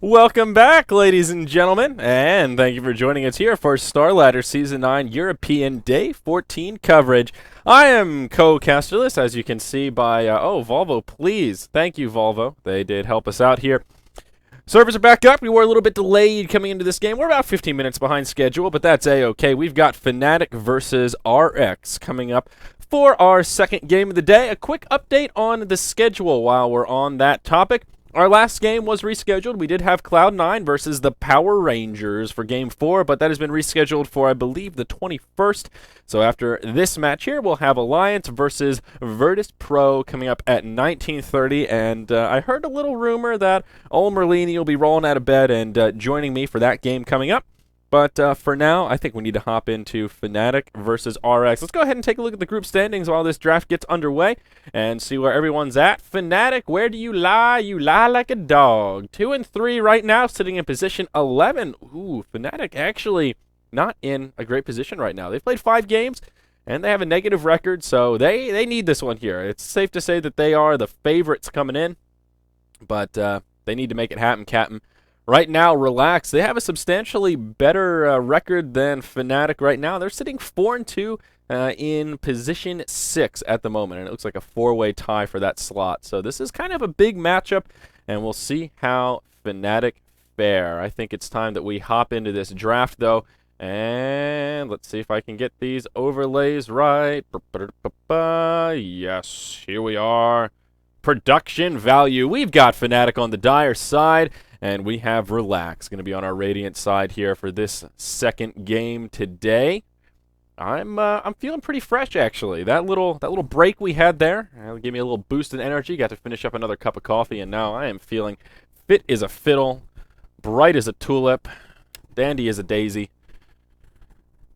Welcome back, ladies and gentlemen, and thank you for joining us here for Starladder Season 9 European Day 14 coverage. I am co-casterless, as you can see by, Volvo, please. Thank you, Volvo. They did help us out here. Servers are back up. We were a little bit delayed coming into this game. We're about 15 minutes behind schedule, but that's A-okay. We've got Fnatic versus RX coming up for our second game of the day. A quick update on the schedule while we're on that topic. Our last game was rescheduled. We did have Cloud9 versus the Power Rangers for Game 4, but that has been rescheduled for, I believe, the 21st. So after this match here, we'll have Alliance versus Virtus Pro coming up at 19:30, and I heard a little rumor that Ol Merlini will be rolling out of bed and joining me for that game coming up. But for now, I think we need to hop into Fnatic versus RX. Let's go ahead and take a look at the group standings while this draft gets underway and see where everyone's at. Fnatic, where do you lie? You lie like a dog. 2 and 3 right now, sitting in position 11. Ooh, Fnatic actually not in a great position right now. They've played 5 games, and they have a negative record, so they need this one here. It's safe to say that they are the favorites coming in, but they need to make it happen, Captain. Right now, Relax, they have a substantially better record than Fnatic right now. They're sitting 4 and 2 in position 6 at the moment, and it looks like a 4-way tie for that slot. So this is kind of a big matchup, and we'll see how Fnatic fare. I think it's time that we hop into this draft, though, and let's see if I can get these overlays right. Yes, here we are. Production value. We've got Fnatic on the dire side. And we have Relax going to be on our Radiant side here for this second game today. I'm feeling pretty fresh, actually. That little break we had there gave me a little boost in energy. Got to finish up another cup of coffee, and now I am feeling fit as a fiddle, bright as a tulip, dandy as a daisy.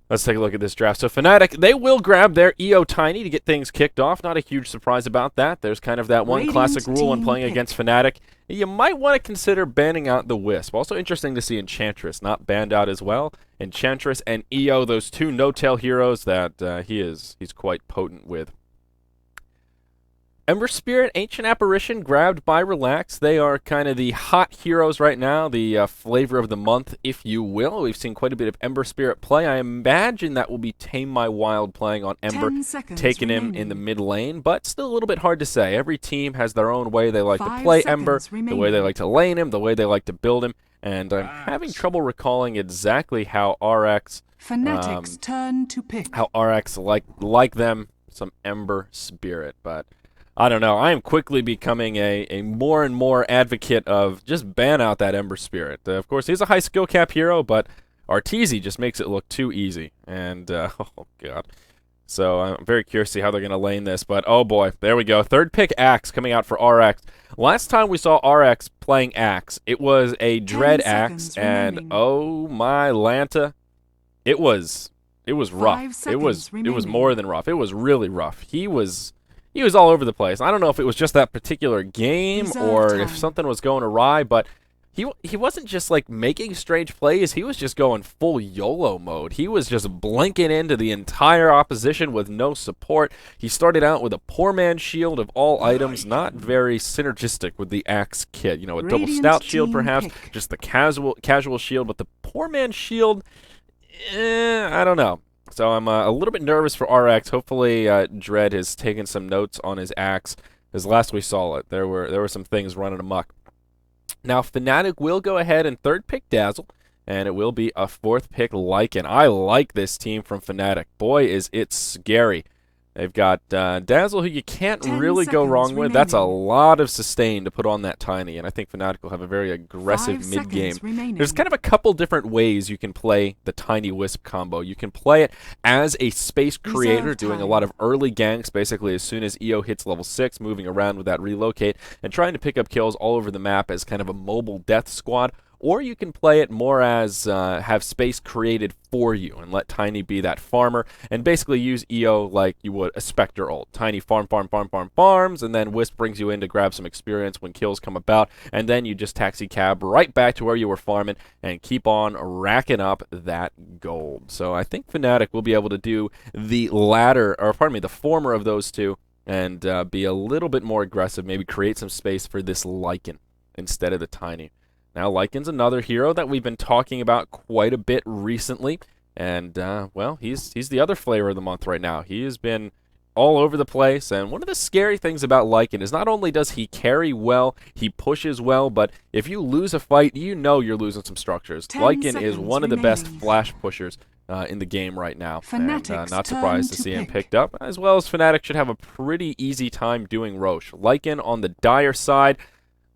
Let's take a look at this draft. So Fnatic, they will grab their EO Tiny to get things kicked off. Not a huge surprise about that. There's kind of that one Radiant classic rule when playing pick. against Fnatic. You might want to consider banning out the Wisp. Also interesting to see Enchantress not banned out as well. Enchantress and EO, those two no-tail heroes that he's quite potent with. Ember Spirit, Ancient Apparition, grabbed by Relax. They are kind of the hot heroes right now, the flavor of the month, if you will. We've seen quite a bit of Ember Spirit play. I imagine that will be Tame My Wild playing on Ember, 10 seconds taking him remaining. in the mid lane, but still a little bit hard to say. Every team has their own way they like to 5 play seconds Ember, the way they remaining. like to lane him, the way they like to build him, and I'm having trouble recalling exactly how RX Fnatic's turn to pick. like them some Ember Spirit, but I don't know. I am quickly becoming a more and more advocate of just ban out that Ember Spirit. Of course, he's a high skill cap hero, but Arteezy just makes it look too easy. And, oh, God. So I'm very curious to see how they're going to lane this. But, oh, boy. There we go. Third pick Axe coming out for RX. Last time we saw RX playing Axe, it was a Dread Axe. And, remaining. oh, my Lanta. It was rough. 5 It was seconds more than rough. It was really rough. He was all over the place. I don't know if it was just that particular game Reserve or time. if something was going awry, but he wasn't just like making strange plays. He was just going full YOLO mode. He was just blinking into the entire opposition with no support. He started out with a poor man's shield of all items, not very synergistic with the Axe kit. You know, a double Radiant stout shield team perhaps, pick. just the casual shield, but the poor man's shield, I don't know. So I'm a little bit nervous for RX. Hopefully, Dread has taken some notes on his Axe, because last we saw it, there were some things running amok. Now, Fnatic will go ahead and third pick Dazzle, and it will be a fourth pick Lycan. I like this team from Fnatic. Boy, is it scary. They've got Dazzle, who you can't 10 really go seconds wrong with. That's a remaining. lot of sustain to put on that Tiny, and I think Fnatic will have a very 5 aggressive mid-game. seconds remaining. There's kind of a couple different ways you can play the Tiny Wisp combo. You can play it as a space creator, Reserve doing a time. lot of early ganks, basically as soon as EO hits level 6, moving around with that relocate, and trying to pick up kills all over the map as kind of a mobile death squad. Or you can play it more as have space created for you and let Tiny be that farmer and basically use EO like you would a Spectre ult. Tiny farms, and then Wisp brings you in to grab some experience when kills come about, and then you just taxi cab right back to where you were farming and keep on racking up that gold. So I think Fnatic will be able to do the the former of those two and be a little bit more aggressive, maybe create some space for this Lycan instead of the Tiny. Now, Lycan's another hero that we've been talking about quite a bit recently. And, well, he's the other flavor of the month right now. He has been all over the place, and one of the scary things about Lycan is not only does he carry well, he pushes well, but if you lose a fight, you know you're losing some structures. Lycan is one of the best flash pushers in the game right now, and not surprised to see him picked up, as well as Fnatic should have a pretty easy time doing Roche. Lycan on the dire side,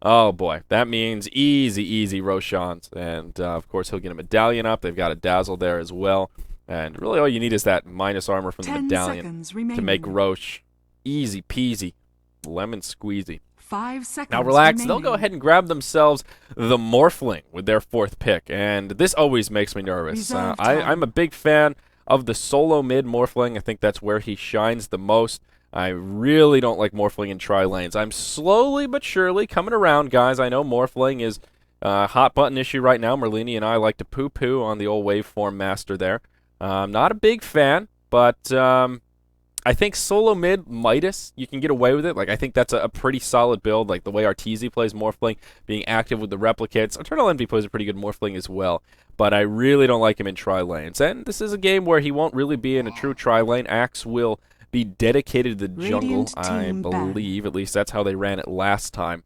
oh boy, that means easy Roshans, and of course he'll get a medallion up. They've got a dazzle there as well. And really all you need is that minus armor from the medallion to make Roche easy peasy, lemon squeezy. 5 seconds Now relax, remaining. they'll go ahead and grab themselves the Morphling with their 4th pick, and this always makes me nervous. I'm a big fan of the solo mid Morphling. I think that's where he shines the most. I really don't like Morphling in tri-lanes. I'm slowly but surely coming around, guys. I know Morphling is a hot button issue right now. Merlini and I like to poo-poo on the old waveform master there. I'm not a big fan, but I think solo mid Midas, you can get away with it. Like, I think that's a pretty solid build, like the way Arteezy plays Morphling, being active with the replicates. Eternal Envy plays a pretty good Morphling as well, but I really don't like him in tri-lanes. And this is a game where he won't really be in a true tri-lane. Axe will be dedicated to the jungle, I believe. At least that's how they ran it last time.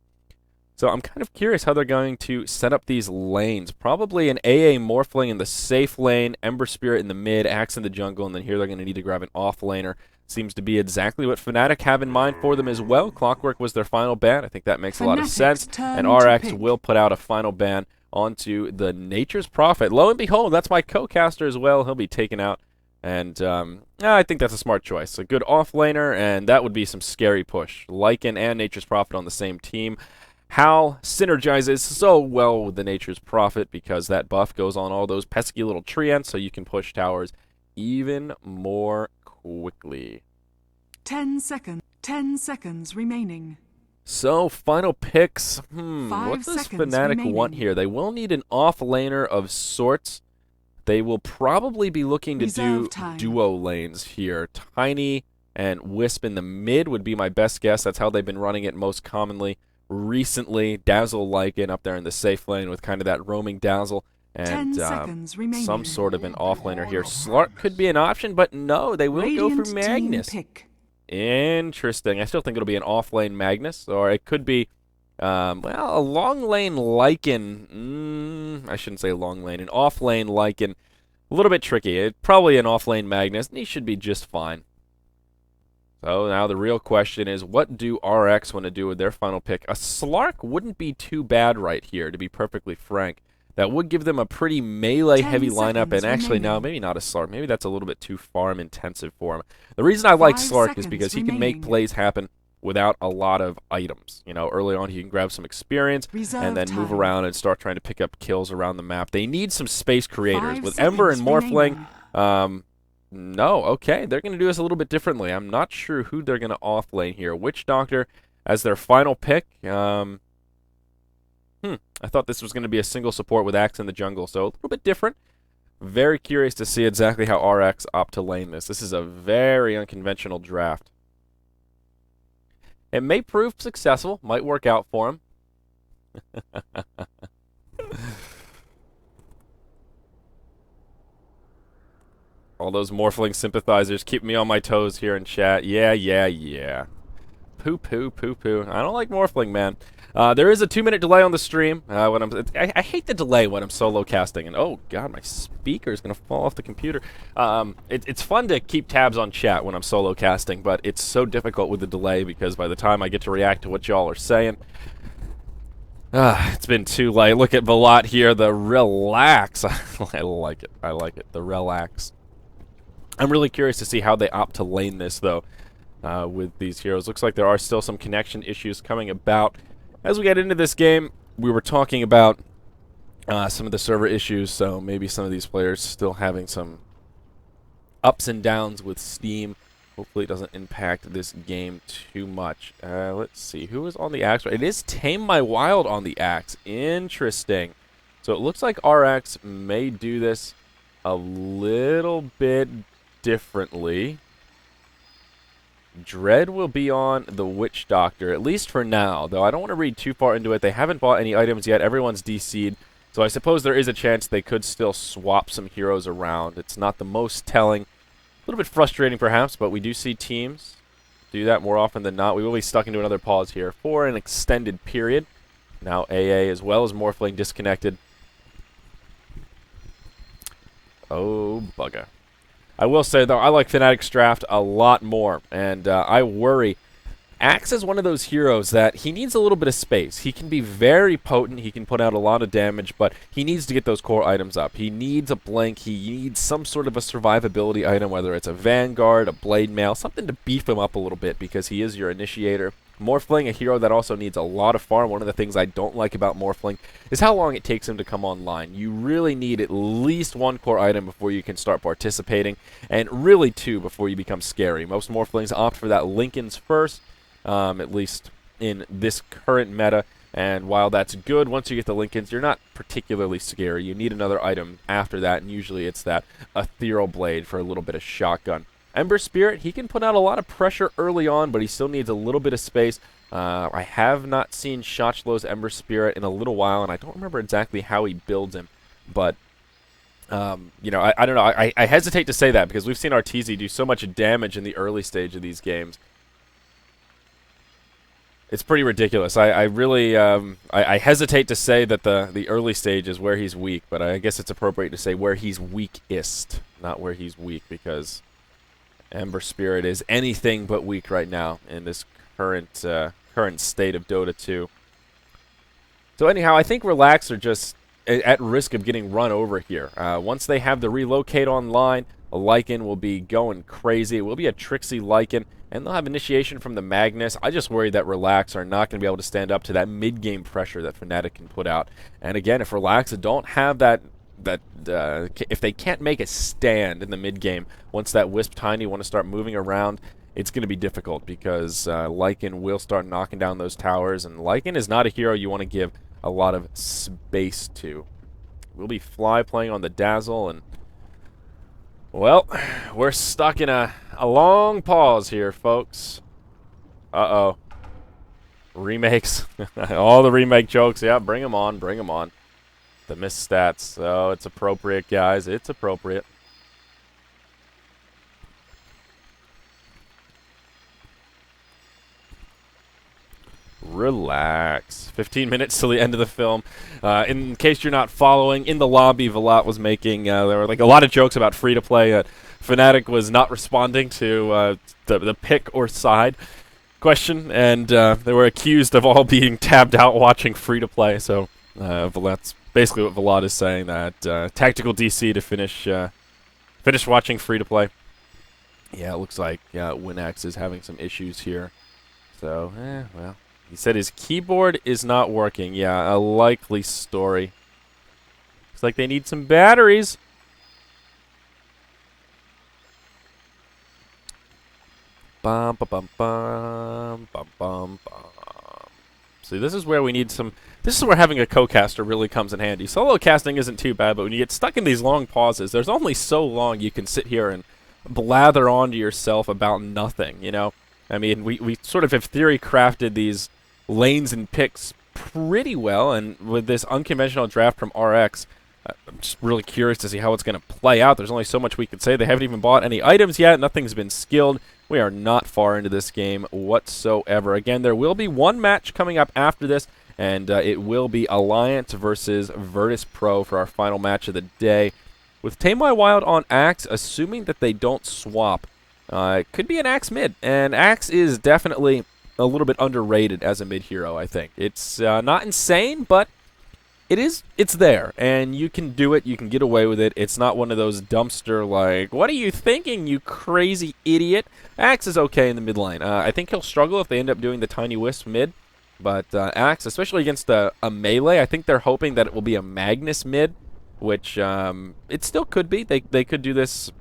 So I'm kind of curious how they're going to set up these lanes. Probably an AA Morphling in the safe lane, Ember Spirit in the mid, Axe in the jungle, and then here they're going to need to grab an off-laner. Seems to be exactly what Fnatic have in mind for them as well. Clockwork was their final ban. I think that makes a lot of sense. And RX will put out a final ban onto the Nature's Prophet. Lo and behold, that's my co-caster as well. He'll be taken out. And I think that's a smart choice. A good off-laner, and that would be some scary push. Lycan and Nature's Prophet on the same team. Hal synergizes so well with the Nature's Prophet because that buff goes on all those pesky little treants, so you can push towers even more quickly. 10 seconds. 10 seconds remaining. So, final picks. 5 What does seconds Fnatic remaining. want here? They will need an off-laner of sorts. They will probably be looking to do duo lanes here. Tiny and Wisp in the mid would be my best guess. That's how they've been running it most commonly. Recently, Dazzle Lycan up there in the safe lane with kind of that roaming Dazzle and some sort of an offlaner here. Slark could be an option, but no, they will go for Magnus. Interesting. I still think it'll be an off-lane Magnus, or it could be, well, a long lane Lycan. I shouldn't say long lane. An off-lane Lycan. A little bit tricky. Probably an off-lane Magnus, and he should be just fine. So now the real question is, what do RX want to do with their final pick? A Slark wouldn't be too bad right here, to be perfectly frank. That would give them a pretty melee-heavy lineup, and actually, no, maybe not a Slark. Maybe that's a little bit too farm-intensive for him. The reason I like Slark is because he can make plays happen without a lot of items. You know, early on he can grab some experience and then move around and start trying to pick up kills around the map. They need some space creators. With Ember and Morphling, no, okay, they're going to do this a little bit differently. I'm not sure who they're going to off-lane here. Witch Doctor as their final pick. I thought this was going to be a single support with Axe in the jungle, so a little bit different. Very curious to see exactly how RX opt to lane this. This is a very unconventional draft. It may prove successful, might work out for him. All those Morphling sympathizers keep me on my toes here in chat. Yeah. Poo-poo. I don't like Morphling, man. There is a 2-minute delay on the stream. I hate the delay when I'm solo casting. And oh god, my speaker is gonna fall off the computer. It's fun to keep tabs on chat when I'm solo casting, but it's so difficult with the delay because by the time I get to react to what y'all are saying, it's been too late. Look at Velat here. The relax. I like it. The relax. I'm really curious to see how they opt to lane this though. With these heroes. Looks like there are still some connection issues coming about. As we get into this game, we were talking about some of the server issues, so maybe some of these players still having some ups and downs with Steam. Hopefully it doesn't impact this game too much. Let's see, who is on the Axe? It is Tame My Wild on the Axe. Interesting. So it looks like RX may do this a little bit differently. Dread will be on the Witch Doctor, at least for now, though I don't want to read too far into it. They haven't bought any items yet. Everyone's DC'd, so I suppose there is a chance they could still swap some heroes around. It's not the most telling. A little bit frustrating, perhaps, but we do see teams do that more often than not. We will be stuck into another pause here for an extended period. Now AA as well as Morphling disconnected. Oh, bugger. I will say, though, I like Fnatic's draft a lot more, and I worry. Axe is one of those heroes that he needs a little bit of space. He can be very potent, he can put out a lot of damage, but he needs to get those core items up. He needs a blink, he needs some sort of a survivability item, whether it's a Vanguard, a Blade Mail, something to beef him up a little bit because he is your initiator. Morphling, a hero that also needs a lot of farm. One of the things I don't like about Morphling is how long it takes him to come online. You really need at least one core item before you can start participating, and really two before you become scary. Most Morphlings opt for that Linken's first, at least in this current meta, and while that's good, once you get the Linken's, you're not particularly scary. You need another item after that, and usually it's that Ethereal Blade for a little bit of shotgun. Ember Spirit, he can put out a lot of pressure early on, but he still needs a little bit of space. I have not seen Shotchlow's Ember Spirit in a little while, and I don't remember exactly how he builds him. But, you know, I don't know. I hesitate to say that because we've seen Arteezy do so much damage in the early stage of these games. It's pretty ridiculous. I really I hesitate to say that the early stage is where he's weak, but I guess it's appropriate to say where he's weakest, not where he's weak, because Ember Spirit is anything but weak right now in this current state of Dota 2. So anyhow, I think Relax are just at risk of getting run over here. Once they have the relocate online, a Lycan will be going crazy. It will be a Trixie Lycan, and they'll have initiation from the Magnus. I just worry that Relax are not going to be able to stand up to that mid-game pressure that Fnatic can put out. And again, if Relax don't have that if they can't make a stand in the mid game, once that Wisp Tiny want to start moving around, it's going to be difficult because Lycan will start knocking down those towers, and Lycan is not a hero you want to give a lot of space to. We'll be Fly playing on the Dazzle, and well, we're stuck in a long pause here, folks. Uh-oh. Remakes. All the remake jokes. Yeah, bring them on, bring them on. The missed stats. Oh, it's appropriate, guys. It's appropriate. Relax. 15 minutes till the end of the film. In case you're not following, in the lobby, Velat was making, there were like a lot of jokes about free-to-play. Fnatic was not responding to the pick or side question, and they were accused of all being tabbed out watching free-to-play. So Velat's basically what Vlad is saying, that tactical DC to finish watching free-to-play. Yeah, it looks like Winax is having some issues here. So, well. He said his keyboard is not working. Yeah, a likely story. Looks like they need some batteries. Bum, ba, bum, bum, bum, bum, bum. See, this is where we need some... This is where having a co-caster really comes in handy. Solo casting isn't too bad, but when you get stuck in these long pauses, there's only so long you can sit here and blather on to yourself about nothing, you know? I mean, we sort of have theory crafted these lanes and picks pretty well, and with this unconventional draft from RX, I'm just really curious to see how it's going to play out. There's only so much we could say. They haven't even bought any items yet. Nothing's been skilled. We are not far into this game whatsoever. Again, there will be one match coming up after this, and it will be Alliance versus Virtus Pro for our final match of the day. With Tame My Wild on Axe, assuming that they don't swap, it could be an Axe mid, and Axe is definitely a little bit underrated as a mid hero, I think. It's not insane, but it's there, and you can do it, you can get away with it. It's not one of those dumpster, like, what are you thinking, you crazy idiot? Axe is okay in the mid lane. I think he'll struggle if they end up doing the Tiny Wisp mid, but Axe, especially against a melee, I think they're hoping that it will be a Magnus mid, which it still could be. They could do this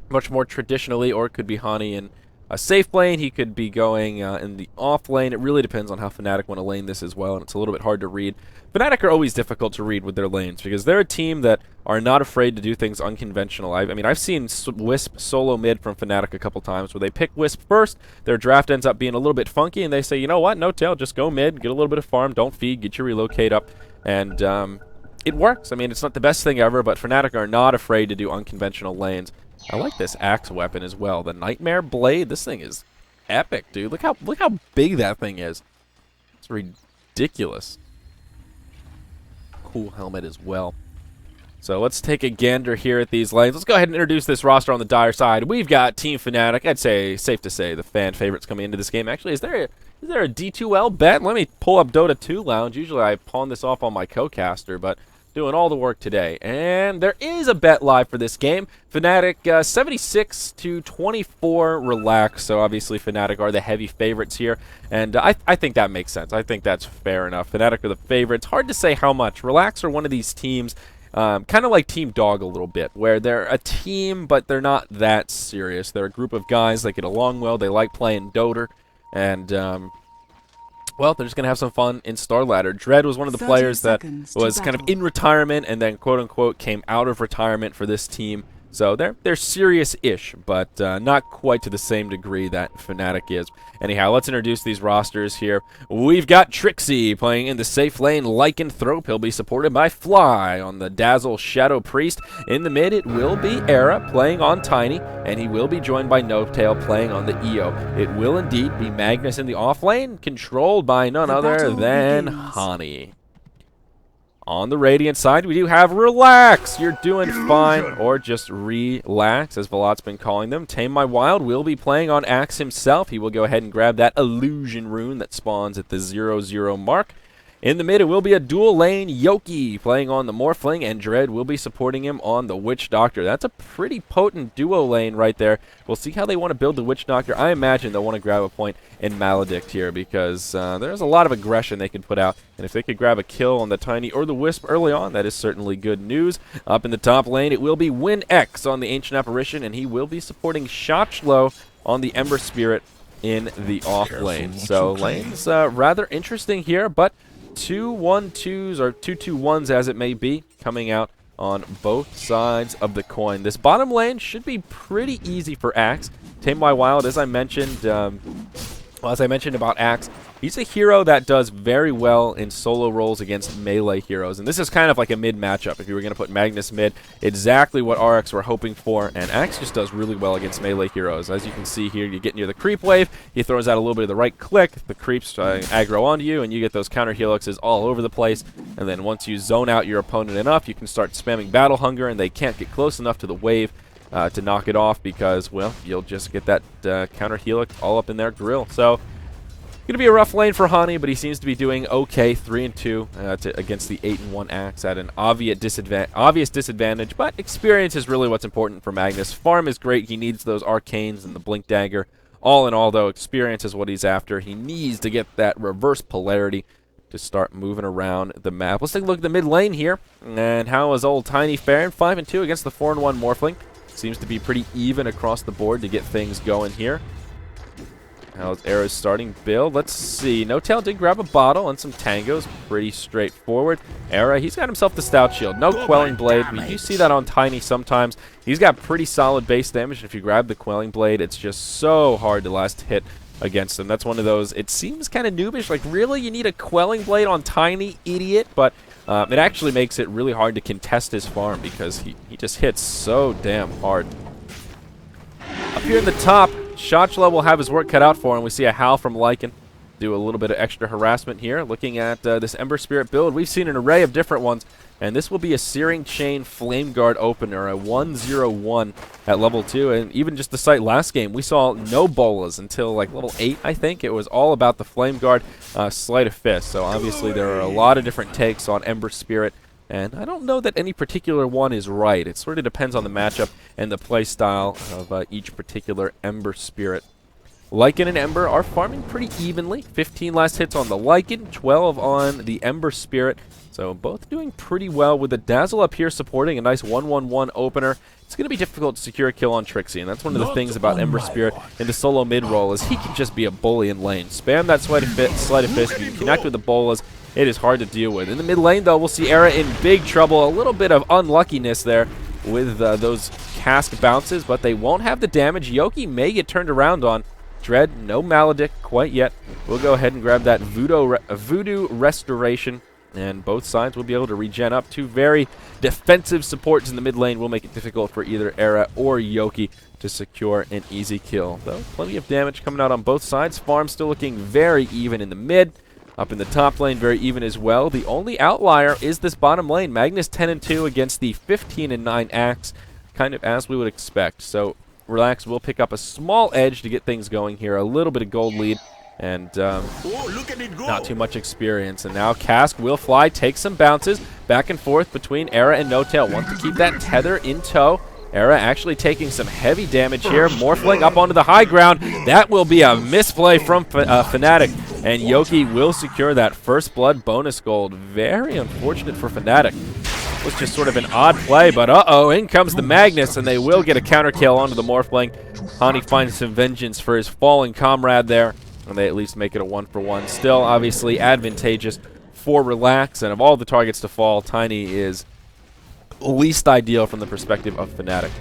much more traditionally, or it could be Hani and a safe lane. He could be going in the off lane. It really depends on how Fnatic want to lane this as well, and it's a little bit hard to read. Fnatic are always difficult to read with their lanes because they're a team that are not afraid to do things unconventional. I mean, I've seen Wisp solo mid from Fnatic a couple times where they pick Wisp first, their draft ends up being a little bit funky, and they say, you know what, no tail, just go mid, get a little bit of farm, don't feed, get your relocate up, and it works. I mean, it's not the best thing ever, but Fnatic are not afraid to do unconventional lanes. I like this axe weapon as well. The Nightmare Blade, this thing is epic, dude. Look how big that thing is. It's ridiculous. Cool helmet as well. So let's take a gander here at these lanes. Let's go ahead and introduce this roster on the Dire side. We've got Team Fnatic. I'd say, safe to say, the fan favorites coming into this game. Actually, is there a D2L bet? Let me pull up Dota 2 Lounge. Usually I pawn this off on my co-caster, but doing all the work today. And there is a bet live for this game. Fnatic 76 to 24 relax. So obviously Fnatic are the heavy favorites here. And I think that makes sense. I think that's fair enough. Fnatic are the favorites. Hard to say how much. Relax are one of these teams, kind of like Team Dog a little bit, where they're a team, but they're not that serious. They're a group of guys that get along well. They like playing Dota. And well, they're just going to have some fun in Starladder. Dread was one of the players that was kind of in retirement and then, quote-unquote, came out of retirement for this team. So they're serious-ish, but not quite to the same degree that Fnatic is. Anyhow, let's introduce these rosters here. We've got Trixie playing in the safe lane, Lycanthrope. He'll be supported by Fly on the Dazzle Shadow Priest. In the mid, it will be Era playing on Tiny, and he will be joined by Notetail playing on the EO. It will indeed be Magnus in the off lane, controlled by none other than Hani. On the Radiant side, we do have Relax. You're doing fine. Or just Relax, as Velat's been calling them. Tame My Wild will be playing on Axe himself. He will go ahead and grab that Illusion rune that spawns at the 0-0 mark. In the mid, it will be a dual lane Yoki playing on the Morphling, and Dread will be supporting him on the Witch Doctor. That's a pretty potent duo lane right there. We'll see how they want to build the Witch Doctor. I imagine they'll want to grab a point in Maledict here because there's a lot of aggression they can put out. And if they could grab a kill on the Tiny or the Wisp early on, that is certainly good news. Up in the top lane, it will be Win X on the Ancient Apparition, and he will be supporting Shotchlo on the Ember Spirit in the off lane. So lanes rather interesting here, but 2-1-2s or 2-2-1s as it may be coming out on both sides of the coin. This bottom lane should be pretty easy for Axe. Tame My Wild, as I mentioned, about Axe, he's a hero that does very well in solo roles against melee heroes. And this is kind of like a mid matchup. If you were going to put Magnus mid, exactly what RX were hoping for. And Axe just does really well against melee heroes. As you can see here, you get near the creep wave, he throws out a little bit of the right click, the creeps aggro onto you, and you get those counter helixes all over the place. And then once you zone out your opponent enough, you can start spamming Battle Hunger, and they can't get close enough to the wave to knock it off because, well, you'll just get that counter helix all up in their grill. So going to be a rough lane for Hani, but he seems to be doing okay, 3-2 against the 8-1 Axe at an obvious disadvantage, but experience is really what's important for Magnus. Farm is great. He needs those arcanes and the Blink Dagger. All in all, though, experience is what he's after. He needs to get that reverse polarity to start moving around the map. Let's take a look at the mid lane here, and how is old Tiny faring? 5-2 against the 4-1 Morphling. Seems to be pretty even across the board to get things going here. How's Era's starting build? Let's see. Notetail did grab a bottle and some tangos. Pretty straightforward. Era, he's got himself the Stout Shield. No Quelling Blade. We do see that on Tiny sometimes. He's got pretty solid base damage. And if you grab the Quelling Blade, it's just so hard to last hit against him. That's one of those, it seems kind of noobish. Like, really? You need a Quelling Blade on Tiny? Idiot. But it actually makes it really hard to contest his farm because he just hits so damn hard. Up here in the top, Shotchlo will have his work cut out for him. We see a Howl from Lycan do a little bit of extra harassment here. Looking at this Ember Spirit build, we've seen an array of different ones, and this will be a Searing Chain Flame Guard opener, a 1-0-1 at level 2. And even just the sight last game, we saw no bolas until like level 8, I think. It was all about the Flame Guard, Sleight of Fist. So obviously there are a lot of different takes on Ember Spirit. And I don't know that any particular one is right. It sort of depends on the matchup and the play style of each particular Ember Spirit. Lycan and Ember are farming pretty evenly. 15 last hits on the Lycan, 12 on the Ember Spirit. So both doing pretty well with the Dazzle up here supporting a nice 1-1-1 opener. It's going to be difficult to secure a kill on Trixie, and that's one of the things about Ember Spirit in the solo mid-roll is he can just be a bully in lane. Spam that sleight of fist, you connect with the bolas, it is hard to deal with. In the mid lane, though, we'll see Era in big trouble. A little bit of unluckiness there with those cask bounces, but they won't have the damage. Yoki may get turned around on. Dread, no Maledict quite yet. We'll go ahead and grab that Voodoo Restoration, and both sides will be able to regen up. Two very defensive supports in the mid lane will make it difficult for either Era or Yoki to secure an easy kill. Though, plenty of damage coming out on both sides. Farm still looking very even in the mid. Up in the top lane, very even as well. The only outlier is this bottom lane. Magnus 10-2 against the 15-9 Axe, kind of as we would expect. So Relax will pick up a small edge to get things going here. A little bit of gold lead and not too much experience. And now Cask will fly, take some bounces back and forth between Era and No-Tail. Wants to keep that tether in tow. Era actually taking some heavy damage here. Morphling up onto the high ground. That will be a misplay from Fnatic. And Yoki will secure that first blood bonus gold. Very unfortunate for Fnatic. It was just sort of an odd play, but uh-oh, in comes the Magnus, and they will get a counter kill onto the Morphling. Hani finds some vengeance for his fallen comrade there, and they at least make it a 1-for-1. Still, obviously, advantageous for Relax, and of all the targets to fall, Tiny is least ideal from the perspective of Fnatic.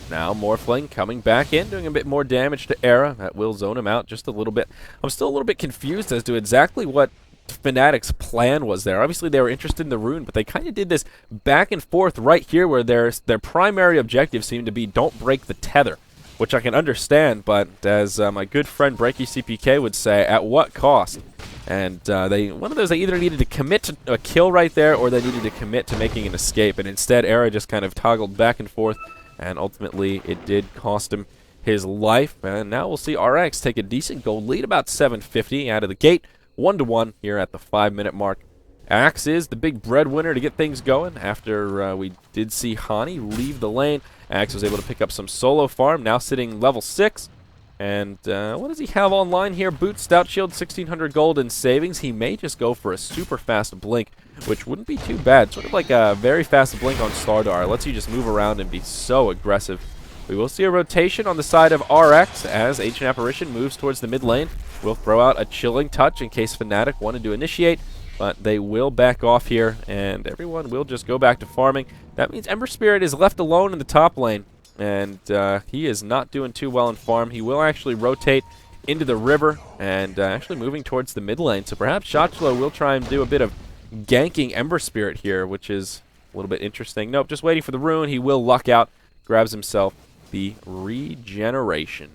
Now Morphling coming back in, doing a bit more damage to Era. That will zone him out just a little bit. I'm still a little bit confused as to exactly what Fnatic's plan was there. Obviously they were interested in the rune, but they kind of did this back and forth right here where their primary objective seemed to be don't break the tether, which I can understand, but as my good friend Breaky CPK would say, at what cost? And one of those, they either needed to commit to a kill right there or they needed to commit to making an escape, and instead Era just kind of toggled back and forth, and ultimately it did cost him his life. And now we'll see RX take a decent gold lead, about 750 out of the gate, 1-1 here at the 5-minute mark. Axe is the big breadwinner to get things going after we did see Hani leave the lane. Axe was able to pick up some solo farm, now sitting level 6. And what does he have online here? Boot, Stout Shield, 1600 gold in savings. He may just go for a super fast blink, which wouldn't be too bad. Sort of like a very fast blink on Starladder. Lets you just move around and be so aggressive. We will see a rotation on the side of RX as Ancient Apparition moves towards the mid lane. We'll throw out a Chilling Touch in case Fnatic wanted to initiate, but they will back off here, and everyone will just go back to farming. That means Ember Spirit is left alone in the top lane, and he is not doing too well in farm. He will actually rotate into the river and actually moving towards the mid lane, so perhaps Shotchlo will try and do a bit of ganking Ember Spirit here, which is a little bit interesting. Nope, just waiting for the rune. He will luck out, grabs himself the regeneration.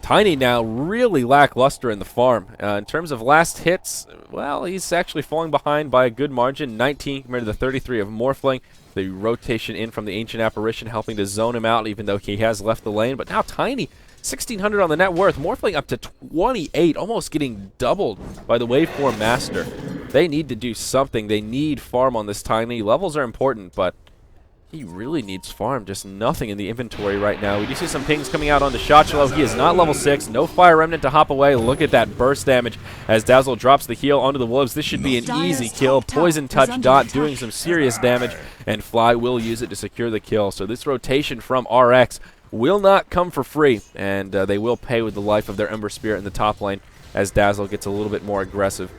Tiny now really lackluster in the farm. In terms of last hits, well, he's actually falling behind by a good margin, 19 compared to the 33 of Morphling. The rotation in from the Ancient Apparition helping to zone him out, even though he has left the lane. But now Tiny, 1,600 on the net worth, Morphling up to 28, almost getting doubled by the Waveform Master. They need to do something. They need farm on this Tiny. Levels are important, but he really needs farm. Just nothing in the inventory right now. We do see some pings coming out onto Shotchlo. He is not level 6. No Fire Remnant to hop away. Look at that burst damage as Dazzle drops the heal onto the Wolves. This should be an easy kill. Poison Touch Dot doing some serious damage, and Fly will use it to secure the kill. So this rotation from RX will not come for free, and they will pay with the life of their Ember Spirit in the top lane as Dazzle gets a little bit more aggressive.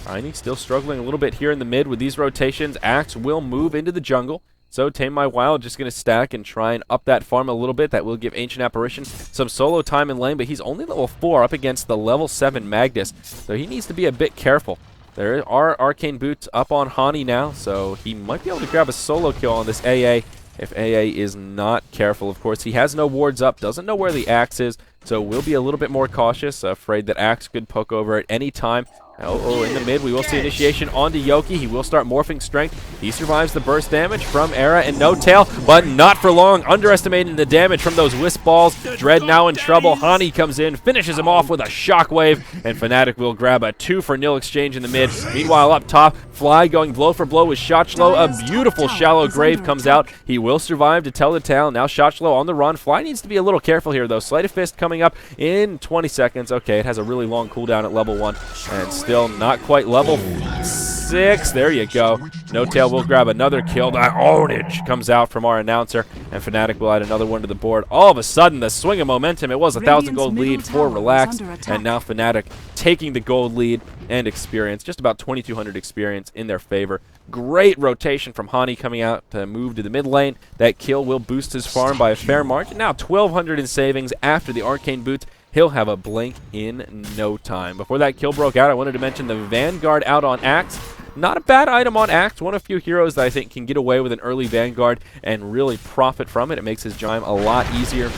Tiny still struggling a little bit here in the mid with these rotations. Axe will move into the jungle. So Tame My Wild just going to stack and try and up that farm a little bit. That will give Ancient Apparition some solo time in lane, but he's only level 4 up against the level 7 Magnus. So he needs to be a bit careful. There are Arcane Boots up on Hani now, so he might be able to grab a solo kill on this AA if AA is not careful. Of course, he has no wards up, doesn't know where the Axe is, so we'll be a little bit more cautious, afraid that Axe could poke over at any time. Oh, in the mid, we will see initiation onto Yoki. He will start morphing strength. He survives the burst damage from Era and No Tail, but not for long. Underestimating the damage from those Wisp balls. Dread now in trouble. Hani comes in, finishes him off with a shockwave, and Fnatic will grab a 2-for-0 exchange in the mid. Meanwhile, up top, Fly going blow for blow with Shotchlo. A beautiful shallow grave comes out. He will survive to tell the tale. Now Shotchlo on the run. Fly needs to be a little careful here, though. Sleight of Fist coming up in 20 seconds. Okay, it has a really long cooldown at level 1, and still not quite level 6. There you go. No Tail will grab another kill. That ownage comes out from our announcer, and Fnatic will add another one to the board. All of a sudden, the swing of momentum. It was a 1,000 gold lead for Relax, and now Fnatic taking the gold lead and experience. Just about 2,200 experience in their favor. Great rotation from Hani coming out to move to the mid lane. That kill will boost his farm by a fair margin. Now 1,200 in savings after the Arcane Boots. He'll have a blink in no time. Before that kill broke out, I wanted to mention the Vanguard out on Axe. Not a bad item on Axe. One of few heroes that I think can get away with an early Vanguard and really profit from it. It makes his Jime a lot easier.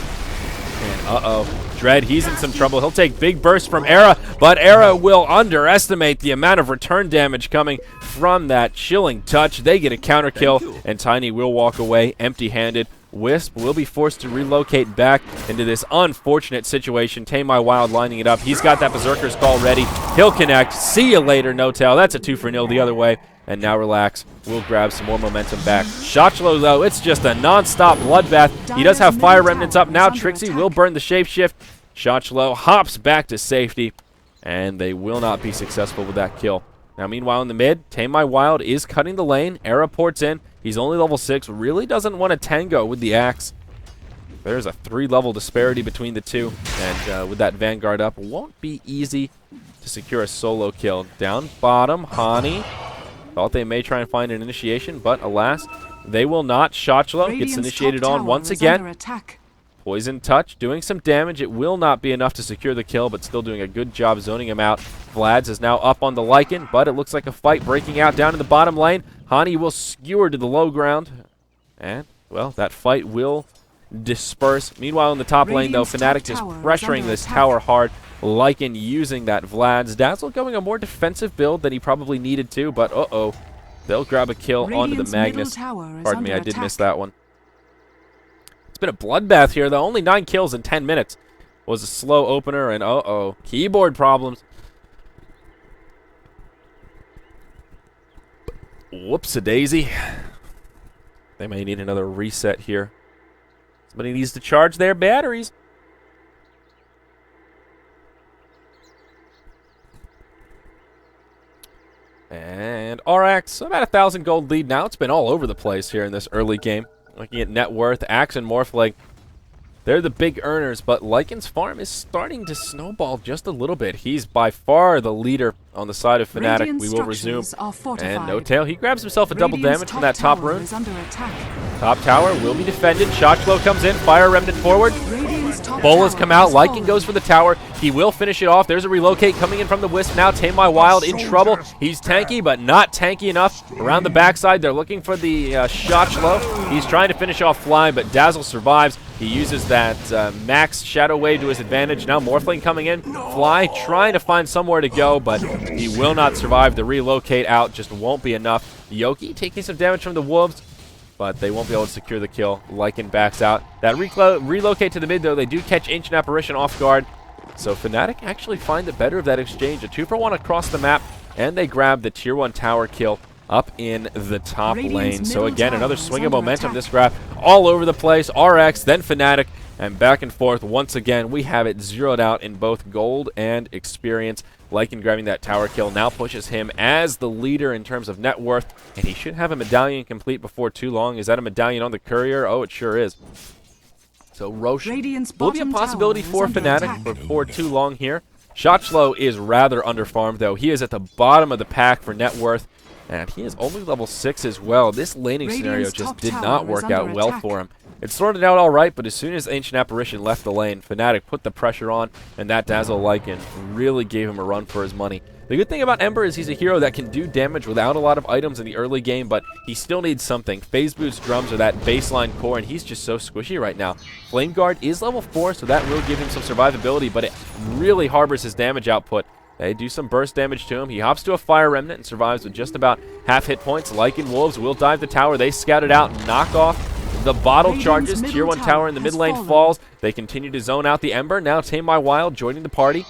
And Dread, he's in some trouble. He'll take big burst from Era, but Era will underestimate the amount of return damage coming from that chilling touch. They get a counter kill, and Tiny will walk away empty-handed. Wisp will be forced to relocate back into this unfortunate situation. Tame My Wild lining it up. He's got that Berserker's Call ready. He'll connect. See you later, No Tail. That's a 2-for-0 the other way. And now Relax. We'll grab some more momentum back. Shotchlo, though, it's just a non-stop bloodbath. He does have Fire Remnants up now. Trixie will burn the Shapeshift. Shotchlo hops back to safety, and they will not be successful with that kill. Now, meanwhile, in the mid, Tame My Wild is cutting the lane. Era ports in. He's only level 6. Really doesn't want to tango with the Axe. There's a 3-level disparity between the two. And with that Vanguard up, won't be easy to secure a solo kill. Down bottom, Hani. Thought they may try and find an initiation, but alas, they will not. Shotchlo gets initiated on once again. Poison Touch doing some damage. It will not be enough to secure the kill, but still doing a good job zoning him out. Vlad's is now up on the Lycan, but it looks like a fight breaking out down in the bottom lane. Hani will skewer to the low ground, and, well, that fight will disperse. Meanwhile, in the top lane, though, Fnatic just pressuring this tower hard. Lycan using that Vlad's. Dazzle going a more defensive build than he probably needed to, but they'll grab a kill onto the Magnus. Pardon me, I did miss that one. It's been a bloodbath here, though. Only 9 kills in 10 minutes. Was a slow opener, and keyboard problems. Whoops-a-daisy. They may need another reset here. Somebody needs to charge their batteries. And RX, about 1,000 gold lead now. It's been all over the place here in this early game. Looking at net worth, Axe and Morphling, they're the big earners, but Lycan's farm is starting to snowball just a little bit. He's by far the leader on the side of Fnatic. We will resume. And No Tail, he grabs himself a double damage from that top rune. Top tower will be defended. Shotchlo comes in, Fire Remnant forward. Bolas come out, Lycan goes for the tower. He will finish it off. There's a relocate coming in from the Wisp now. Tame My Wild in trouble. He's tanky, but not tanky enough. Around the backside, they're looking for the Shotchlo. He's trying to finish off Fly, but Dazzle survives. He uses that max Shadow Wave to his advantage. Now Morphling coming in. Fly trying to find somewhere to go, but he will not survive. The relocate out just won't be enough. Yoki taking some damage from the Wolves, but they won't be able to secure the kill. Lycan backs out. That relocate to the mid, though, they do catch Ancient Apparition off guard. So Fnatic actually find the better of that exchange. A 2-for-1 across the map, and they grab the Tier 1 tower kill up in the top lane. So again, another swing of momentum. This graph all over the place. RX, then Fnatic, and back and forth. Once again, we have it zeroed out in both gold and experience. Lycan grabbing that tower kill now pushes him as the leader in terms of net worth, and he should have a medallion complete before too long. Is that a medallion on the courier? Oh, it sure is. So Roche will be a possibility for Fnatic before too long here. Shotchlo is rather underfarmed, though. He is at the bottom of the pack for net worth, and he is only level 6 as well. This laning scenario just did not work out well for him. It sorted out all right, but as soon as Ancient Apparition left the lane, Fnatic put the pressure on, and that Dazzle Lycan really gave him a run for his money. The good thing about Ember is he's a hero that can do damage without a lot of items in the early game, but he still needs something. Phase Boost drums are that baseline core, and he's just so squishy right now. Flame Guard is level 4, so that will give him some survivability, but it really harbors his damage output. They do some burst damage to him. He hops to a Fire Remnant and survives with just about half hit points. Lycan Wolves will dive the tower. They scout it out and knock off the bottle charges. Tier 1 tower in the mid lane falls. They continue to zone out the Ember. Now Tame My Wild joining the party.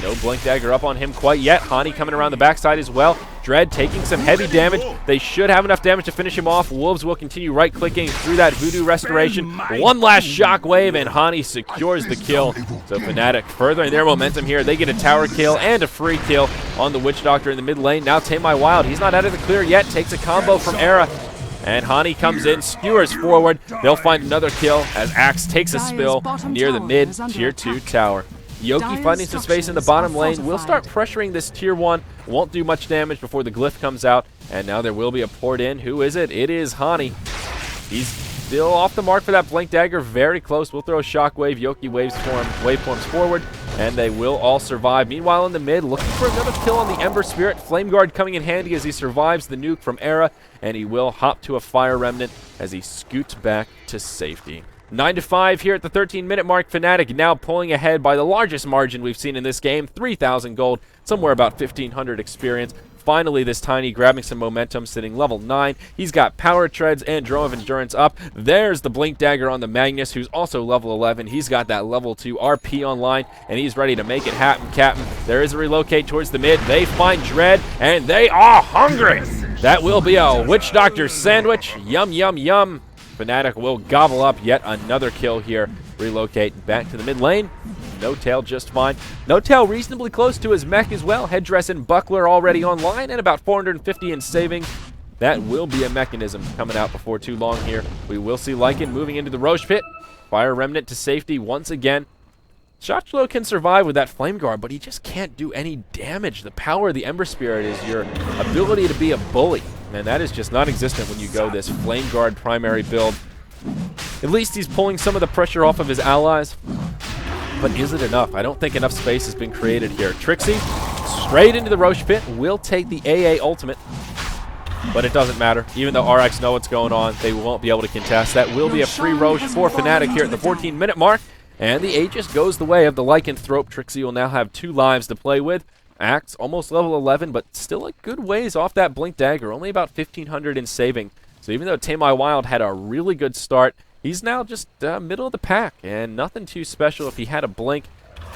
No Blink Dagger up on him quite yet. Hani coming around the backside as well. Dread taking some heavy damage. They should have enough damage to finish him off. Wolves will continue right-clicking through that Voodoo Restoration. One last Shockwave, and Hani secures the kill. So Fnatic furthering their momentum here. They get a tower kill and a free kill on the Witch Doctor in the mid lane. Now Tame My Wild. He's not out of the clear yet. Takes a combo from Era. And Hani comes in, skewers forward. They'll find another kill as Axe takes a spill near the mid Tier 2 tower. Yoki finding some space in the bottom lane. Will start pressuring this Tier 1. Won't do much damage before the glyph comes out. And now there will be a port in. Who is it? It is Hani. He's still off the mark for that Blink Dagger. Very close. We'll throw a Shockwave. Yoki waveforms forward. And they will all survive. Meanwhile, in the mid, looking for another kill on the Ember Spirit. Flame Guard coming in handy as he survives the nuke from Era. And he will hop to a Fire Remnant as he scoots back to safety. 9-5 here at the 13-minute mark. Fnatic now pulling ahead by the largest margin we've seen in this game. 3,000 gold, somewhere about 1,500 experience. Finally, this Tiny grabbing some momentum, sitting level 9. He's got Power Treads and Drone of Endurance up. There's the Blink Dagger on the Magnus, who's also level 11. He's got that level 2 RP online, and he's ready to make it happen, Captain. There is a relocate towards the mid. They find Dread, and they are hungry. That will be a Witch Doctor sandwich. Yum, yum, yum. Fnatic will gobble up yet another kill here. Relocate back to the mid lane. No Tail just fine. No Tail reasonably close to his mech as well. Headdress and Buckler already online and about 450 in savings. That will be a mechanism coming out before too long here. We will see Lycan moving into the Roche Pit. Fire Remnant to safety once again. Shotchlo can survive with that Flame Guard, but he just can't do any damage. The power of the Ember Spirit is your ability to be a bully. And that is just non-existent when you go this Flame Guard primary build. At least he's pulling some of the pressure off of his allies. But is it enough? I don't think enough space has been created here. Trixie, straight into the Roche Pit, will take the AA ultimate. But it doesn't matter. Even though RX know what's going on, they won't be able to contest. That will be a free Roche for Fnatic here at the 14-minute mark. And the Aegis goes the way of the Lycanthrope. Trixie will now have 2 lives to play with. Axe, almost level 11, but still a good ways off that Blink Dagger. Only about 1,500 in saving. So even though Tame My Wild had a really good start, he's now just middle of the pack. And nothing too special. If he had a Blink,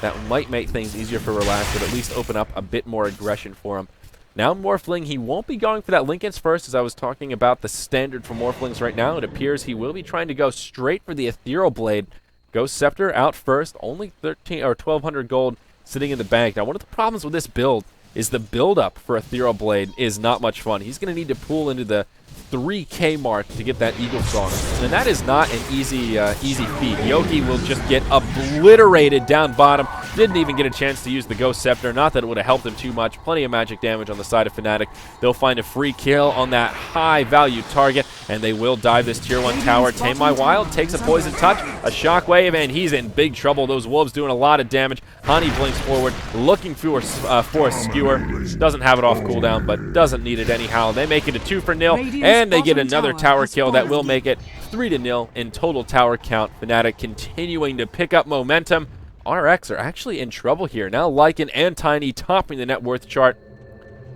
that might make things easier for Relax, but at least open up a bit more aggression for him. Now Morphling, he won't be going for that Linken's first, as I was talking about the standard for Morphlings right now. It appears he will be trying to go straight for the Ethereal Blade. Ghost Scepter out first, only 1,200 gold sitting in the bank. Now, one of the problems with this build is the build-up for Ethereal Blade is not much fun. He's going to need to pull into the 3K mark to get that Eagle Song. And that is not an easy feat. Yoki will just get obliterated down bottom. Didn't even get a chance to use the Ghost Scepter. Not that it would have helped him too much. Plenty of magic damage on the side of Fnatic. They'll find a free kill on that high-value target, and they will dive this Tier 1 tower. Tame My Wild takes a Poison Touch, a Shockwave, and he's in big trouble. Those Wolves doing a lot of damage. Hani blinks forward, looking for a skewer. Doesn't have it off cooldown, but doesn't need it anyhow. They make it a 2-0, and they get another tower kill that will make it 3-0 in total tower count. Fnatic continuing to pick up momentum. RX are actually in trouble here. Now Lycan and Tiny topping the net worth chart.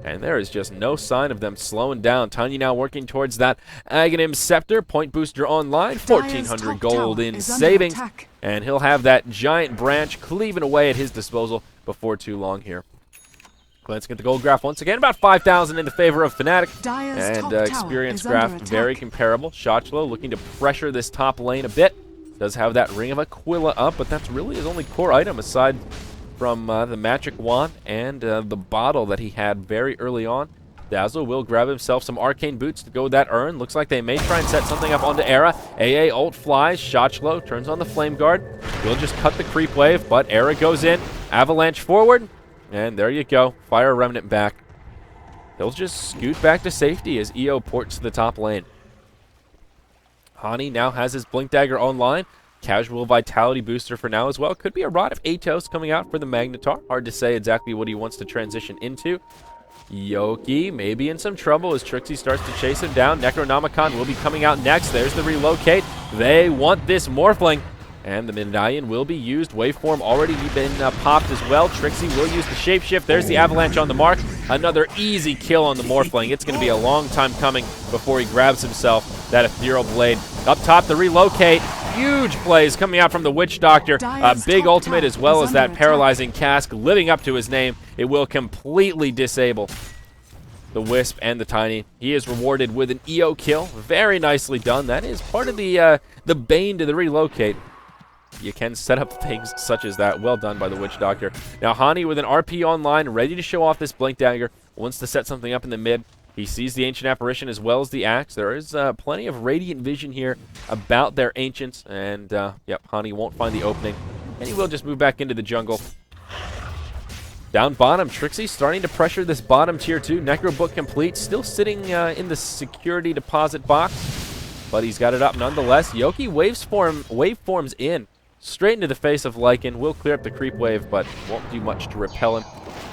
And there is just no sign of them slowing down. Tiny now working towards that Aghanim Scepter. Point booster online. 1,400 gold in savings. And he'll have that giant branch cleaving away at his disposal before too long here. Glancing at the gold graph once again, about 5,000 in the favor of Fnatic. And experience graph very comparable. Shotchlo looking to pressure this top lane a bit. Does have that Ring of Aquila up, but that's really his only core item aside from the Magic Wand and the bottle that he had very early on. Dazzle will grab himself some Arcane Boots to go with that urn. Looks like they may try and set something up onto Era. AA ult flies. Shotchlo turns on the Flame Guard. Will just cut the creep wave, but Era goes in. Avalanche forward. And there you go. Fire Remnant back. He'll just scoot back to safety as EO ports to the top lane. Hani now has his Blink Dagger online. Casual Vitality booster for now as well. Could be a Rod of Atos coming out for the Magnetar. Hard to say exactly what he wants to transition into. Yoki may be in some trouble as Trixie starts to chase him down. Necronomicon will be coming out next. There's the relocate. They want this Morphling. And the medallion will be used. Waveform already been popped as well. Trixie will use the shapeshift. There's the avalanche on the mark. Another easy kill on the Morphling. It's going to be a long time coming before he grabs himself that ethereal blade. Up top, the relocate. Huge plays coming out from the Witch Doctor. A big ultimate as well as that paralyzing cask living up to his name. It will completely disable the Wisp and the Tiny. He is rewarded with an EO kill. Very nicely done. That is part of the bane to the relocate. You can set up things such as that. Well done by the Witch Doctor. Now Hani with an RP online, ready to show off this Blink Dagger. Wants to set something up in the mid. He sees the Ancient Apparition as well as the Axe. There is plenty of Radiant Vision here about their Ancients. And, yep, Hani won't find the opening. And he will just move back into the jungle. Down bottom, Trixie starting to pressure this bottom tier 2. Necro Book complete. Still sitting in the security deposit box. But he's got it up nonetheless. Yoki waveforms in. Straight into the face of Lycan. Will clear up the creep wave, but won't do much to repel him.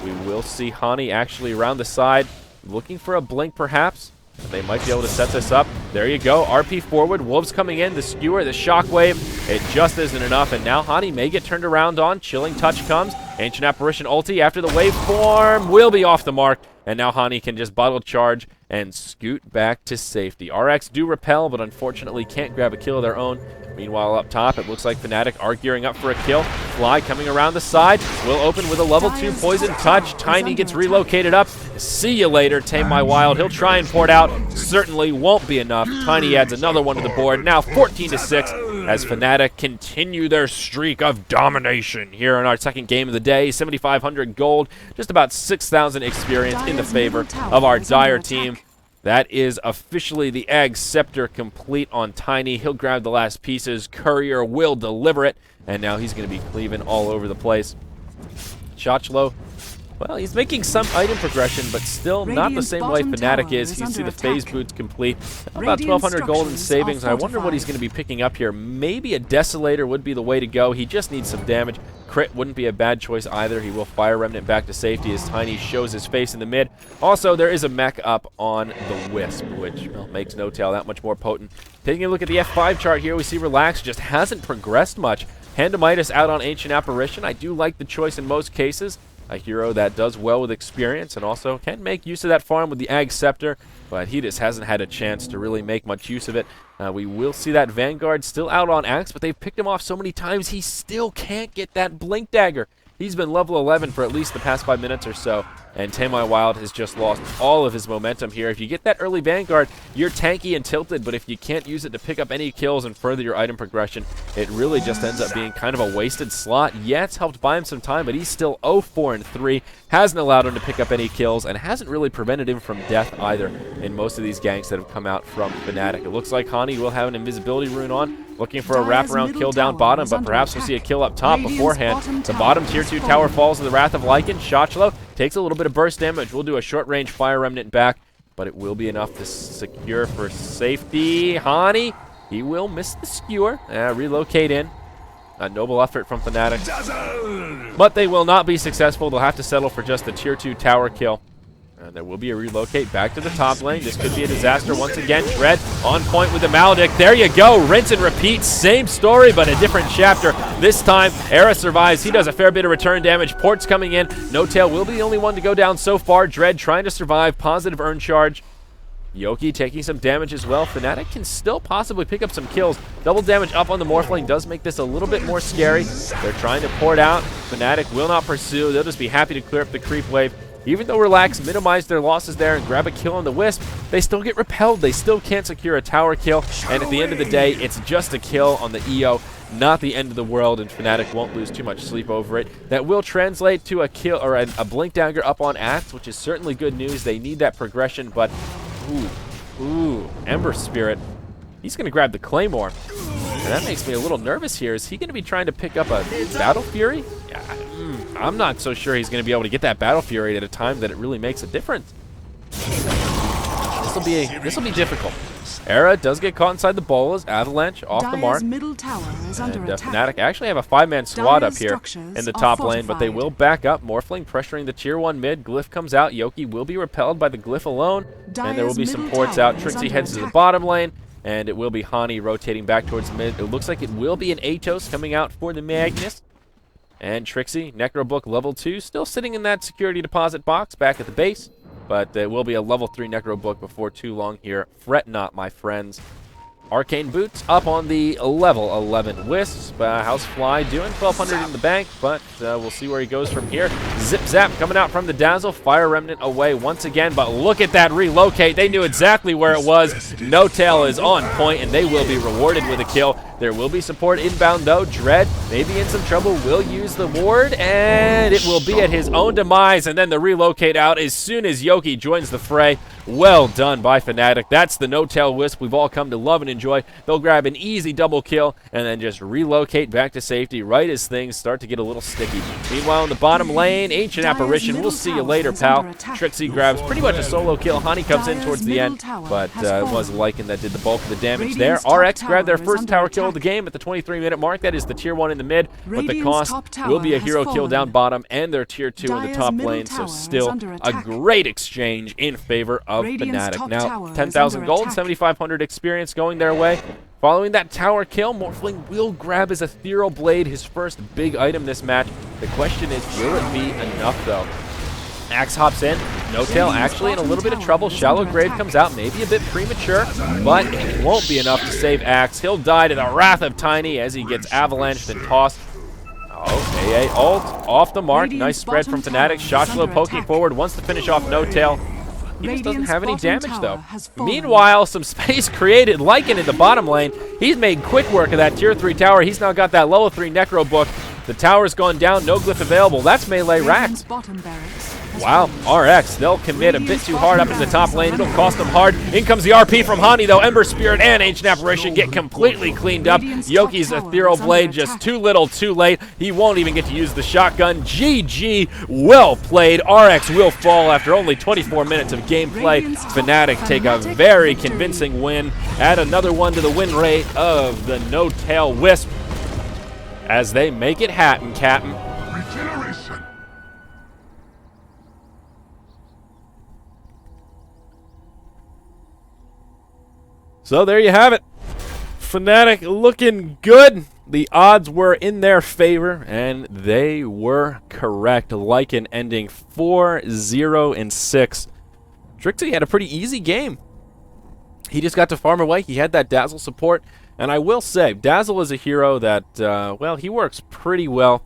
We will see Hani actually around the side. Looking for a blink, perhaps. They might be able to set this up. There you go. RP forward. Wolves coming in. The skewer, the shockwave. It just isn't enough. And now Hani may get turned around on. Chilling touch comes. Ancient Apparition ulti after the waveform will be off the mark. And now Hani can just bottle charge and scoot back to safety. RX do repel, but unfortunately can't grab a kill of their own. Meanwhile, up top, it looks like Fnatic are gearing up for a kill. Fly coming around the side. Will open with a level 2 poison touch. Tiny gets relocated up. See you later, Tame My Wild. He'll try and port out. Certainly won't be enough. Tiny adds another one to the board. Now 14-6 as Fnatic continue their streak of domination here in our second game of the day. 7,500 gold. Just about 6,000 experience in the favor of our Dire team. That is officially the Egg Scepter complete on Tiny. He'll grab the last pieces. Courier will deliver it. And now he's going to be cleaving all over the place. Shochlo, well, he's making some item progression, but still not the same way Fnatic is. You see the phase boots complete. About 1,200 gold in savings. I wonder what he's going to be picking up here. Maybe a Desolator would be the way to go. He just needs some damage. Crit wouldn't be a bad choice either. He will Fire Remnant back to safety as Tiny shows his face in the mid. Also, there is a mech up on the Wisp, which makes No Tail that much more potent. Taking a look at the F5 chart here, we see Relax just hasn't progressed much. Handamitis out on Ancient Apparition. I do like the choice in most cases. A hero that does well with experience and also can make use of that farm with the Ag Scepter, but he just hasn't had a chance to really make much use of it. We will see that Vanguard still out on Axe, but they've picked him off so many times he still can't get that Blink Dagger. He's been level 11 for at least the past 5 minutes or so, and Tame My Wild has just lost all of his momentum here. If you get that early Vanguard, you're tanky and tilted, but if you can't use it to pick up any kills and further your item progression, it really just ends up being kind of a wasted slot. Yeah, it's helped buy him some time, but he's still 0-4-3, hasn't allowed him to pick up any kills, and hasn't really prevented him from death either in most of these ganks that have come out from Fnatic. It looks like Hani will have an invisibility rune on, looking for a wraparound kill down bottom, but perhaps we'll see a kill up top beforehand. The bottom tier 2 tower falls to the Wrath of Lycan. Shochlo takes a little bit of burst damage. We'll do a short-range Fire Remnant back, but it will be enough to secure for safety. Hani, he will miss the skewer. Relocate in. A noble effort from Fnatic. But they will not be successful. They'll have to settle for just the tier 2 tower kill. And there will be a relocate back to the top lane. This could be a disaster once again. Dread on point with the Maledict. There you go. Rinse and repeat. Same story, but a different chapter. This time, Era survives. He does a fair bit of return damage. Port's coming in. No Tail will be the only one to go down so far. Dread trying to survive. Positive earn charge. Yoki taking some damage as well. Fnatic can still possibly pick up some kills. Double damage up on the Morphling does make this a little bit more scary. They're trying to port out. Fnatic will not pursue. They'll just be happy to clear up the creep wave. Even though Relax minimized their losses there and grab a kill on the Wisp, they still get repelled. They still can't secure a tower kill. And at the end of the day, it's just a kill on the EO, not the end of the world, and Fnatic won't lose too much sleep over it. That will translate to a kill or a Blink Dagger up on Axe, which is certainly good news. They need that progression, but Ember Spirit. He's going to grab the Claymore. And that makes me a little nervous here. Is he going to be trying to pick up a Battle Fury? I'm not so sure he's going to be able to get that Battle Fury at a time that it really makes a difference. This will be difficult. Era does get caught inside the bolas. Avalanche off the mark. Middle tower is under attack. Fnatic actually have a 5-man squad up here in the top lane, but they will back up. Morphling pressuring the tier 1 mid. Glyph comes out. Yoki will be repelled by the Glyph alone, and there will be some ports out. Trixie heads to the bottom lane, and it will be Hani rotating back towards the mid. It looks like it will be an Atos coming out for the Magnus. And Trixie, Necrobook level 2, still sitting in that security deposit box back at the base. But it will be a level 3 Necrobook before too long here. Fret not, my friends. Arcane Boots up on the level 11 Wisp. Housefly doing 1,200 in the bank, but we'll see where he goes from here. Zip Zap coming out from the Dazzle. Fire Remnant away once again, but look at that relocate. They knew exactly where it was. No Tail is on point, and they will be rewarded with a kill. There will be support inbound, though. Dread, maybe in some trouble, will use the ward, and it will be at his own demise, and then the relocate out as soon as Yoki joins the fray. Well done by Fnatic. That's the no-tail Wisp we've all come to love and enjoy. They'll grab an easy double kill and then just relocate back to safety right as things start to get a little sticky. Meanwhile, in the bottom lane, Ancient Apparition, we'll see you later, pal. Trixie grabs pretty much a solo kill. Honey comes in towards the end, but it was Lycan that did the bulk of the damage there. RX grabbed their first tower kill of the game at the 23-minute mark. That is the tier 1 in the mid, but the cost will be a hero kill down bottom and their tier 2 in the top lane, so still a great exchange in favor of Fnatic. Now, 10,000 gold, 7,500 experience going their way. Following that tower kill, Morphling will grab his Ethereal Blade, his first big item this match. The question is, will it be enough, though? Axe hops in. No Tail actually in a little bit of trouble. Shallow Grave comes out, maybe a bit premature, but it won't be enough to save Axe. He'll die to the wrath of Tiny as he gets avalanched and tossed. Oh, AA ult off the mark. Nice spread from Fnatic. Shoshlo poking forward, wants to finish off No Tail. He just doesn't have any damage, though. Meanwhile, some space created. Lycan in the bottom lane. He's made quick work of that tier 3 tower. He's now got that level 3 Necro book. The tower's gone down. No glyph available. That's melee Rax. Wow, RX, they'll commit a bit too hard up in the top lane. It'll cost them hard. In comes the RP from Hani, though. Ember Spirit and Ancient Apparition get completely cleaned up. Yoki's Ethereal Blade just too little, too late. He won't even get to use the shotgun. GG, well played. RX will fall after only 24 minutes of gameplay. Fnatic take a very convincing win. Add another one to the win rate of the No Tail Wisp as they make it happen, Captain. So there you have it. Fnatic looking good. The odds were in their favor, and they were correct. Lycan ending 4-0-6. Trixie had a pretty easy game. He just got to farm away. He had that Dazzle support. And I will say, Dazzle is a hero that, well, he works pretty well,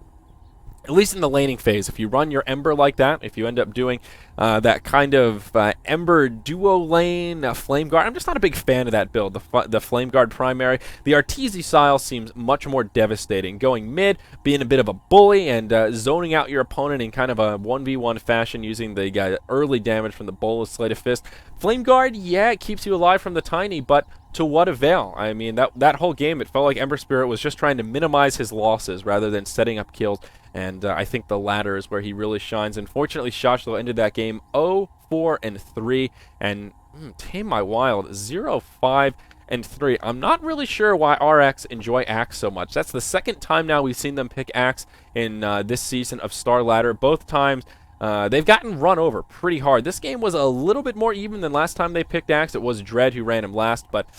at least in the laning phase. If you run your Ember like that, if you end up doing that kind of Ember duo lane, Flame Guard, I'm just not a big fan of that build, the Flame Guard primary. The Arteezy style seems much more devastating. Going mid, being a bit of a bully, and zoning out your opponent in kind of a 1v1 fashion using the early damage from the Bolus Sleight of Fist. Flame Guard, yeah, it keeps you alive from the Tiny, but to what avail? I mean, that whole game, it felt like Ember Spirit was just trying to minimize his losses rather than setting up kills. And I think the latter is where he really shines. Unfortunately, Shoshlo ended that game 0-4-3, and Tame My Wild 0-5-3. I'm not really sure why RX enjoy Axe so much. That's the second time now we've seen them pick Axe in this season of Starladder. Both times they've gotten run over pretty hard. This game was a little bit more even than last time they picked Axe. It was Dread who ran him last, but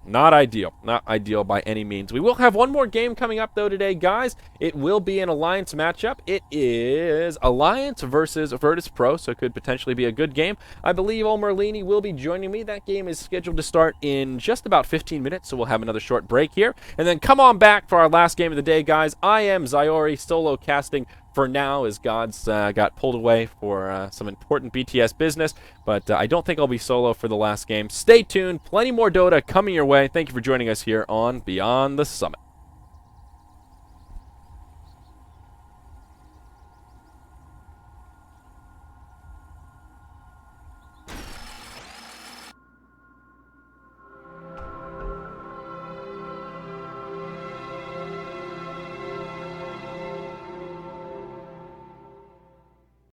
not ideal. Not ideal by any means. We will have one more game coming up, though, today, guys. It will be an Alliance matchup. It is Alliance versus Virtus Pro, so it could potentially be a good game. I believe Merlini will be joining me. That game is scheduled to start in just about 15 minutes, so we'll have another short break here. And then come on back for our last game of the day, guys. I am Zyori, solo casting for now, as Gods got pulled away for some important BTS business, but I don't think I'll be solo for the last game. Stay tuned. Plenty more Dota coming your way. Thank you for joining us here on Beyond the Summit.